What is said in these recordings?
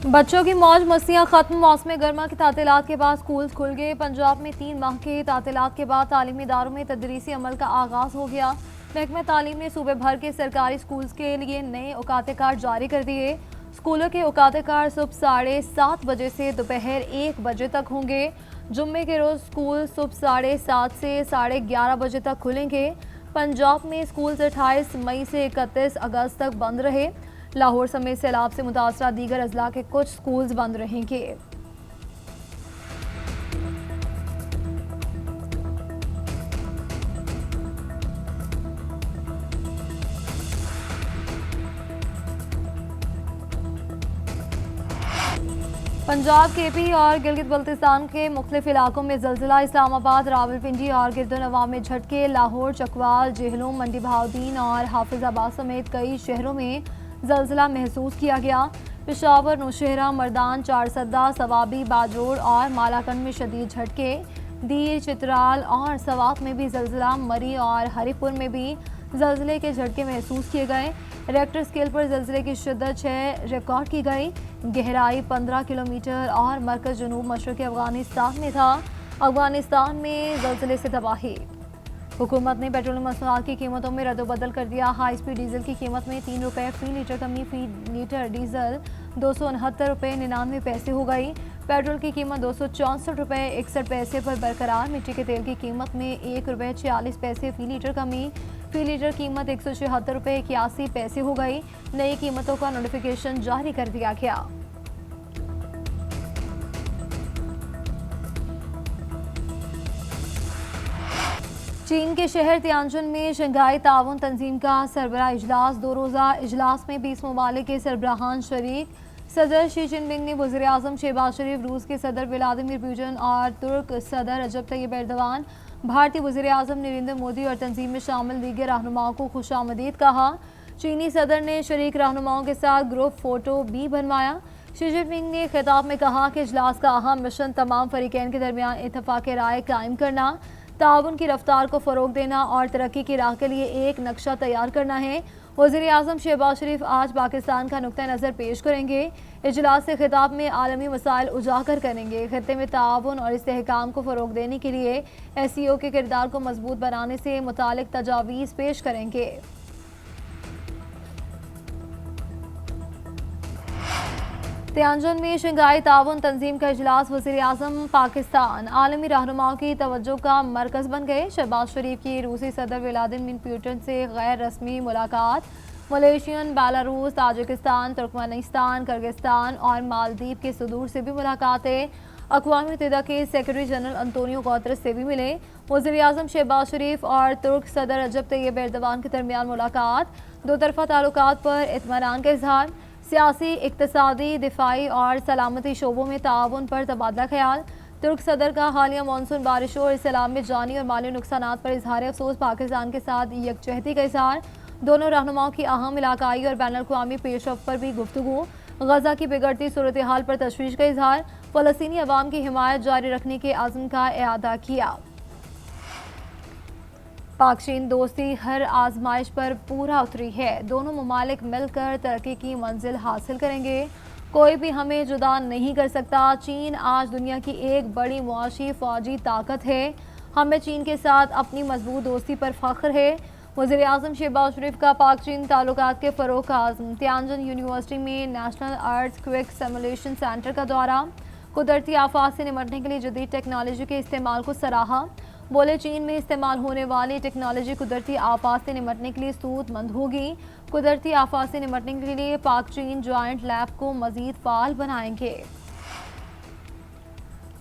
बच्चों की मौज मस्तियां खत्म। मौसम गर्मा के तातीलात के बाद स्कूल खुल गए। पंजाब में 3 माह के तातीलात के बाद तालीमी इदारों में तदरीसी अमल का आगाज हो गया। महकमा तालीम ने सूबे भर के सरकारी स्कूल के लिए नए औकात कार्ड जारी कर दिए। स्कूलों के औकात कार्ड सुबह 7:30 बजे से दोपहर 1 बजे तक होंगे। जुम्मे के रोज स्कूल सुबह 7:30 से 11:30 बजे तक खुलेंगे। पंजाब में स्कूल 28 मई से 31 अगस्त तक बंद रहे। लाहौर समेत सैलाब से मुतासरा दीगर अजला के कुछ स्कूल्स बंद रहेंगे। पंजाब, केपी और गिलगित बल्तिस्तान के मुख्तलिफ इलाकों में जलजिला। इस्लामाबाद, रावलपिंडी और गिरदोनवा में झटके। लाहौर, चकवाल, जेहलम, मंडी बहाउद्दीन और हाफिजाबाद समेत कई शहरों में जलजिला महसूस किया गया। पेशावर, नौशहरा, मर्दान, चारसद्दा, सवाबी, बाजोड़ और मालाकंड में शदीद झटके। दीर, चित्राल और सवात में भी जलजिला। मरी और हरिपुर में भी जलजिले के झटके महसूस किए गए। रेक्टर स्केल पर जलजिले की शिद्दत 6 रिकॉर्ड की गई। गहराई 15 किलोमीटर और मरकज जनूब मशरक़ी अफगानिस्तान में था। अफगानिस्तान में जलजिले से तबाही। हुकूमत ने पेट्रोलियम मसनूआत की कीमतों में रद्द-बदल कर दिया। हाई स्पीड डीजल की कीमत में 3 रुपये फी लीटर कमी। फी लीटर डीजल 269 रुपये 99 पैसे हो गई। पेट्रोल की कीमत 264 रुपये 61 पैसे पर बरकरार। मिट्टी के तेल की कीमत में 1 रुपये 46 पैसे फी लीटर कमी। फी लीटर कीमत 176 रुपये 81 पैसे हो गई। नई कीमतों का नोटिफिकेशन जारी कर दिया गया। चीन के शहर तियानजिन में शंघाई ताउन तंजीम का सरबराह इजलास। 2 रोज़ा इजलास में 20 ममालिक के सरबराहान शरीक। सदर शी जिनपिंग ने वज़ीर आज़म शहबाज शरीफ, रूस के सदर व्लादिमीर पुतिन और तुर्क सदर रजब तैयब एर्दोगान, भारतीय वज़ीर आज़म नरेंद्र मोदी और तंजीम में शामिल दीगर रहनुमाओं को खुशामदीद कहा। चीनी सदर ने शरीक रहनुमाओं के साथ ग्रुप फ़ोटो भी बनवाया। शी जिनपिंग ने खिताब में कहा कि इजलास का अहम मिशन तमाम फरीकैन के दरमियान इत्तफ़ाक़ राय कायम करना, ताउन की रफ्तार को फ़रोग़ देना और तरक्की की राह के लिए एक नक्शा तैयार करना है। वज़ीर आज़म शहबाज शरीफ आज पाकिस्तान का नुक्ता नज़र पेश करेंगे। इजलास से खिताब में आलमी मसाइल उजागर करेंगे। खित्ते में ताउन और इस्तेहकाम को फ़रोग़ देने के लिए SCO के किरदार को मजबूत बनाने से मुतालिक तजावीज़ पेश करेंगे। तियानजिन में शंघाई ताउन तंजीम का इजलास। वज़ीर आज़म पाकिस्तान आलमी रहनुमाओं की तवज्जो का मरकज़ बन गए। शहबाज शरीफ की रूसी सदर व्लादिमीर पुतिन से गैर रस्मी मुलाकात। Malaysian, Belarus, Tajikistan, Turkmenistan, Kyrgyzstan और मालदीव के सदूर से भी मुलाकातें। अक़वाम मुत्तहिदा के सेक्रेटरी जनरल अंतोनियो गुतेरेस से भी मिले। वज़ीर आज़म शहबाज शरीफ और तुर्क सदर रजब तैयब एर्दोगान के दरमियान मुलाकात। दो तरफ़ा ताल्लुकात पर इत्मीनान का इज़हार। सियासी, इक़्तिसादी, दिफ़ाई और सलामती शोबों में ताउन पर तबादला ख्याल। तुर्क सदर का हालिया मानसून बारिशों और सैलाब में जानी और माली नुकसानात पर इजहार अफसोस। पाकिस्तान के साथ यकजहती का इजहार। दोनों रहनुमाओं की अहम इलाकाई और बैनुल-अक़वामी पेशरफ़्त पर भी गुफ्तगू। गज़ा की बिगड़ती सूरत हाल पर तशवीश का इजहार। फ़लस्तीनी अवाम की हिमायत जारी रखने के अज़्म का इआदा किया। पाक चीन दोस्ती हर आजमाइश पर पूरा उतरी है। दोनों ममालिक मिलकर तरक्की की मंजिल हासिल करेंगे। कोई भी हमें जुदा नहीं कर सकता। चीन आज दुनिया की एक बड़ी मुआशी फ़ौजी ताकत है। हमें चीन के साथ अपनी मजबूत दोस्ती पर फ़ख्र है। वज़ीर आज़म शहबाज शरीफ का पाक चीन ताल्लुकात के फ़रोग़ का अज़्म। तियानजिन यूनिवर्सिटी में नेशनल अर्थक्वेक सिमुलेशन सेंटर का दौरा। कुदरती आफात से निपटने के लिए जदीद टेक्नोलॉजी के इस्तेमाल को सराहा। बोले, चीन में इस्तेमाल होने वाली टेक्नोलॉजी कुदरती आफात से निपटने के लिए सूदमंद होगी। कुदरती आफात से निपटने के लिए पाक चीन जॉइंट लैब को मज़ीद फ़ाल बनाएंगे।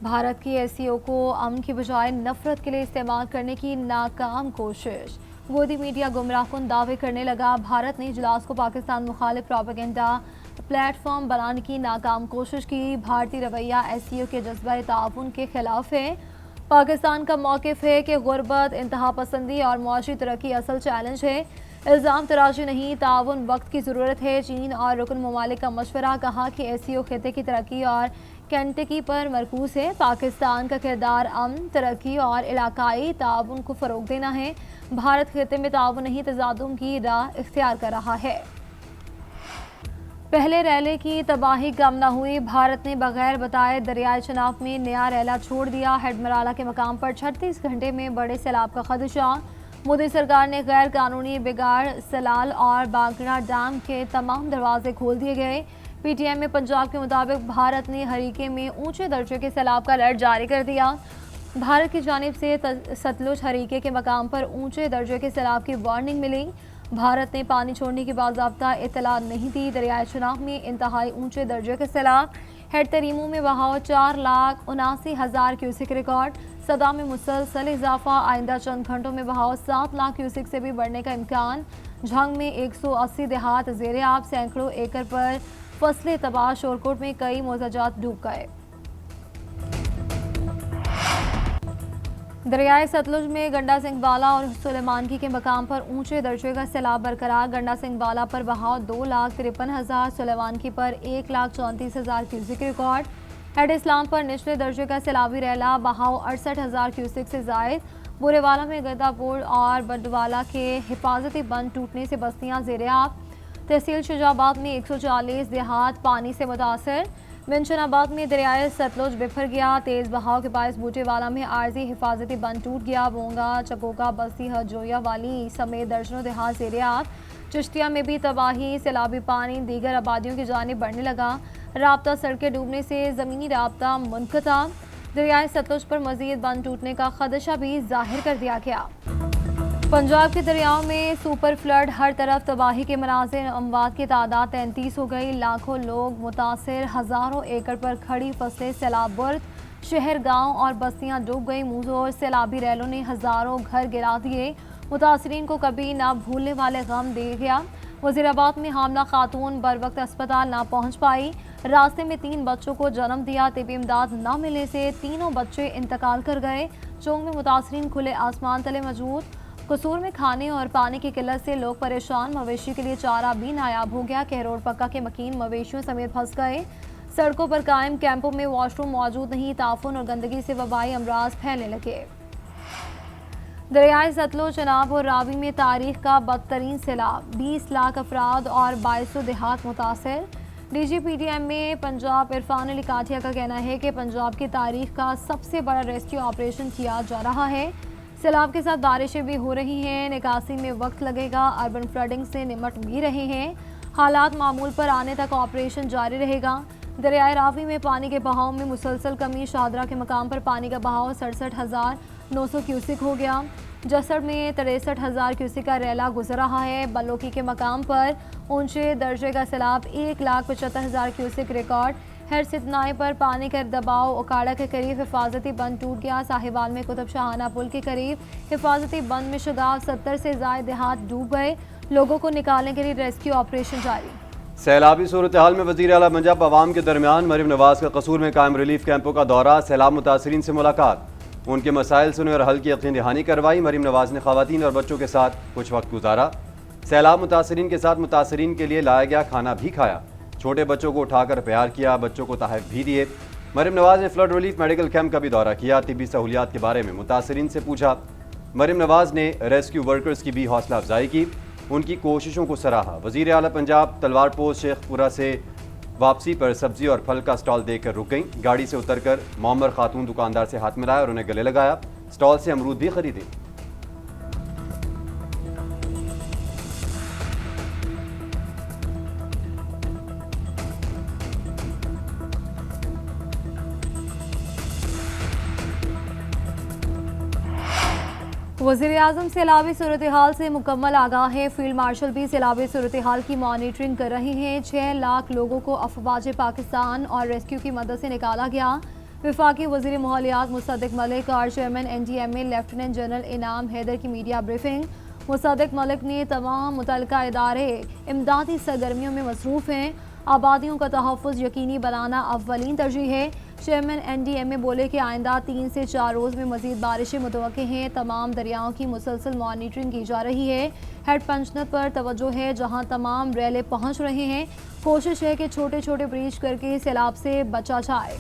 भारत की SCO को अमन की बजाय नफरत के लिए इस्तेमाल करने की नाकाम कोशिश। गोदी मीडिया गुमराहकुन दावे करने लगा। भारत ने इजलास को पाकिस्तान मुखालिफ प्रोपेगेंडा प्लेटफॉर्म बनाने की नाकाम कोशिश की। भारतीय रवैया SCO के जज्बा ताउन के खिलाफ है। पाकिस्तान का मौक़िफ़ है कि गुर्बत, इंतहा पसंदी और मुआशी तरक्की असल चैलेंज है। इल्ज़ाम तराशी नहीं, ताउन वक्त की ज़रूरत है। चीन और रुकन ममालिक का मशवरा। कहा कि SCO खित्ते की तरक्की और कैंटकी पर मरकूज़ है। पाकिस्तान का किरदार अमन, तरक्की और इलाकाई ताउन को फ़रोग़ देना है। भारत खित्ते में ताउन नहीं, तज़ादुम की राह इख्तियार कर रहा है। पहले रैले की तबाही कम न हुई, भारत ने बगैर बताए दरियाई चनाब में नया रैला छोड़ दिया। हेडमराला के मकाम पर 36 घंटे में बड़े सैलाब का खदशा। मोदी सरकार ने गैर कानूनी बिगाड़ सलाल और बागड़ा डैम के तमाम दरवाजे खोल दिए गए। पीटीएम में पंजाब के मुताबिक भारत ने हरीके में ऊंचे दर्जे के सैलाब का अलर्ट जारी कर दिया। भारत की जानिब से सतलुज हरीके के मकाम पर ऊंचे दर्जे के सैलाब की वार्निंग मिली। भारत ने पानी छोड़ने की बाज़ाब्ता इत्तला नहीं दी। दरियाए चनाब में इंतहाई ऊंचे दर्जे के सैलाब। हेड तरीमों में बहाव 4,79,000 क्यूसिक रिकॉर्ड। सदा में मुसलसल इजाफा, आइंदा चंद घंटों में बहाव 7 लाख क्यूसिक से भी बढ़ने का इम्कान। झंग में 180 देहात ज़ेरे आब, सैकड़ों एकड़ पर फसलें तबाह। शोरकोट में कई मोजाजात डूब गए। दरियाए सतलुज में गंडा सिंह वाला और सुलेमानकी के मकाम पर ऊंचे दर्जे का सैलाब बरकरार। गंडा सिंह वाला पर बहाव 2,53,000, सुलेमानकी पर 1,34,000 क्यूसिक रिकॉर्ड। हेड इस्लाम पर निचले दर्जे का सैलाबी रैला, बहाव 68,000 क्यूसिक से जायद। बुरेवाला में गद्दापुर और बंडवाला के हिफाजती बंद टूटने से बस्तियां ज़ेरे आब। तहसील शुजाबाद में 140 देहात पानी से मुतासर। मिंशनाबाद में दरियाए सतलुज बिफर गया, तेज़ बहाव के बायस बूटेवाला में आर्जी हिफाजती बंद टूट गया। बोंगा, चकोका, बस्ती हजोया वाली समेत दर्जनों देहात ज़ेरे आब। चिश्तिया में भी तबाही, सैलाबी पानी दीगर आबादियों की जानिब बढ़ने लगा। राब्ता सड़कें डूबने से ज़मीनी राब्ता मुनक़ता। दरियाए सतलुज पर मज़ीद बंद टूटने का खदशा भी जाहिर कर दिया गया। पंजाब के दरियाओं में सुपर फ्लड, हर तरफ तबाही के मनाज़िर। अमवात की तादाद 33 हो गई, लाखों लोग मुतासर। हज़ारों एकड़ पर खड़ी फसलें सैलाब बर्द। शहर, गांव और बस्तियां डूब गई। मुँहजोर सैलाबी रैलों ने हज़ारों घर गिरा दिए। मुतासरीन को कभी ना भूलने वाले गम दे गया। वज़ीराबाद में हामला खातून बर वक्त अस्पताल ना पहुँच पाई। रास्ते में 3 बच्चों को जन्म दिया। तिबी इमदाद न मिलने से तीनों बच्चे इंतकाल कर गए। चोंग में मुतासरीन खुले आसमान तले मौजूद। कसूर में खाने और पानी की किल्लत से लोग परेशान। मवेशी के लिए चारा भी नायाब हो गया। कहरोड पक्का के मकीन मवेशियों समेत फंस गए। सड़कों पर कायम कैंपों में वॉशरूम मौजूद नहीं। ताफुन और गंदगी से वबाई अमराज फैलने लगे। दरियाए सतलुज, चनाब और रावी में तारीख का बदतरीन सैलाब। 20 लाख अफराद और 2200 देहात मुतासर। DGPTM में पंजाब इरफान अली काठिया का कहना है कि पंजाब की तारीख का सबसे बड़ा रेस्क्यू ऑपरेशन किया जा रहा है। सैलाब के साथ बारिशें भी हो रही हैं। निकासी में वक्त लगेगा। अर्बन फ्लडिंग से निमट भी रहे हैं। हालात मामूल पर आने तक ऑपरेशन जारी रहेगा। दरियाए रावी में पानी के बहाव में मुसलसल कमी। शाहदरा के मकाम पर पानी का बहाव 67,900 क्यूसिक हो गया। जसड़ में 63,000 क्यूसिक का रैला गुजर रहा है। बलोकी के मकाम पर ऊंचे दर्जे का सैलाब 1,75,000 क्यूसिक रिकॉर्ड। हर सितनाए पर पानी का दबाव। उकाड़ा के करीब हिफाजती बंद टूट गया। साहिवाल में कुतुब शाहाना पुल के करीब हिफाजती बंद में शगाफ 70 से ज़ायद देहात डूब गए। लोगों को निकालने के लिए रेस्क्यू ऑपरेशन जारी। सैलाबी सूरत हाल में वज़ीर आला पंजाब अवाम के दरमियान मरीम नवाज का कसूर में कायम रिलीफ कैंपों का दौरा। सैलाब मुतासरीन से मुलाकात, उनके मसाइल सुने और हल की यकीन दहानी करवाई। मरीम नवाज ने ख़वातीन और बच्चों के साथ कुछ वक्त गुजारा। सैलाब मुतासरीन के साथ मुतासरीन के लिए लाया गया खाना भी खाया। छोटे बच्चों को उठाकर प्यार किया, बच्चों को तहफ़ भी दिए। मरीम नवाज ने फ्लड रिलीफ मेडिकल कैंप का भी दौरा किया। तिब्बी सहूलियात के बारे में मुतासरीन से पूछा। मरीम नवाज ने रेस्क्यू वर्कर्स की भी हौसला अफजाई की, उनकी कोशिशों को सराहा। वज़ीर आला पंजाब तलवार पोस्ट शेखपुरा से वापसी पर सब्जी और फल का स्टॉल देखकर रुक गईं। गाड़ी से उतरकर मोमर खातून दुकानदार से हाथ मिलाया और उन्हें गले लगाया। स्टॉल से अमरूद भी खरीदे। वज़ीर-ए-आज़म सैलाबी सूरत हाल से मुकम्मल आगाह है। फील्ड मार्शल भी सैलाबी सूरत हाल की मॉनिटरिंग कर रहे हैं। 6 लाख लोगों को अफवाज पाकिस्तान और रेस्क्यू की मदद से निकाला गया। वफाकी वज़ीर माहौलियात मुसद्दिक मलिक और चेयरमैन NDMA लेफ्टिनेंट जनरल इनाम हैदर की मीडिया ब्रीफिंग। मुसद्दिक मलिक ने तमाम मुतल्लिका इदारे इमदादी सरगर्मियों में मसरूफ़ हैं। आबादियों का तहफ़्फ़ुज़ यकीनी बनाना अव्वलीन तरजीह है। चेयरमैन NDMA बोले कि आइंदा 3 से 4 रोज़ में मज़ीद बारिशें मुतवक्के हैं। तमाम दरियाओं की मुसलसल मॉनिटरिंग की जा रही है। हेड पंचनद पर तवज्जो है, जहां तमाम रैले पहुंच रहे हैं। कोशिश है कि छोटे छोटे ब्रीच करके सैलाब से बचा जाए।